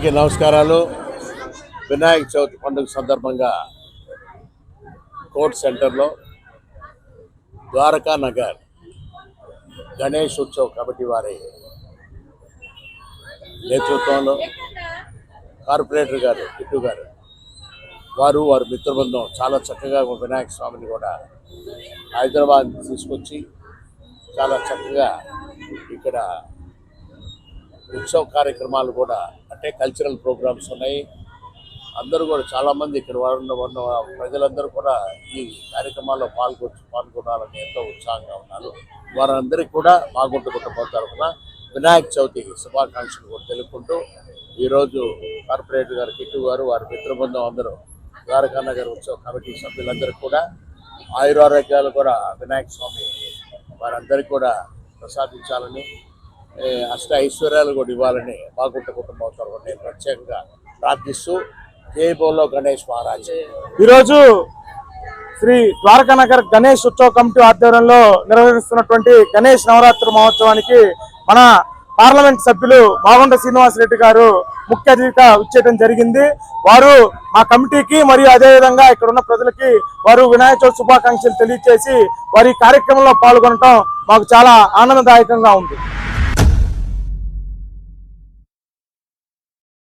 అందరికీ నమస్కారాలు. వినాయక చవితి పండుగ సందర్భంగా కోర్ట్ సెంటర్లో ద్వారకా నగర్ గణేష్ ఉత్సవ్ కమిటీ వారి నేతృత్వంలో కార్పొరేటర్ గారు కిట్టు గారు వారి మిత్రబృందం చాలా చక్కగా వినాయక స్వామిని కూడా హైదరాబాద్ తీసుకొచ్చి చాలా చక్కగా ఇక్కడ ఉత్సవ కార్యక్రమాలు కూడా అంటే కల్చరల్ ప్రోగ్రామ్స్ ఉన్నాయి. అందరూ కూడా చాలామంది ఇక్కడ ఉన్న ప్రజలందరూ కూడా ఈ కార్యక్రమాల్లో పాల్గొనాలని ఎంతో ఉత్సాహంగా ఉన్నారు. వారందరికీ కూడా మాగుంట కుటుంబం తరఫున వినాయక చవితి శుభాకాంక్షలు కూడా తెలుపుకుంటూ ఈరోజు కార్పొరేటర్ గారు కిట్టు గారు వారి మిత్రబృందం అందరూ ద్వారకా నగర్ ఉత్సవ కమిటీ సభ్యులందరూ కూడా ఆయురారోగ్యాలు కూడా వినాయక స్వామి వారందరికీ కూడా ప్రసాదించాలని అష్ట ఐశ్వర్యాలు కూడా ఇవ్వాలని మాగుంట కుటుంబం తరఫున నేను ప్రత్యేకంగా ప్రార్థిస్తూ జై బోలో గణేష్ మహారాజ్. ఈరోజు శ్రీ ద్వారకానగర్ గణేష్ ఉత్సవ కమిటీ ఆధ్వర్యంలో నిర్వహిస్తున్నటువంటి గణేష్ నవరాత్రి మహోత్సవానికి మన పార్లమెంట్ సభ్యులు మాగుంట శ్రీనివాసరెడ్డి గారు ముఖ్య అతిథిగా వచ్చేయడం జరిగింది. వారు మా కమిటీకి మరియు అదేవిధంగా ఇక్కడ ఉన్న ప్రజలకి వారు వినాయక చవితి శుభాకాంక్షలు తెలియజేసి వారి కార్యక్రమంలో పాల్గొనడం మాకు చాలా ఆనందదాయకంగా ఉంది.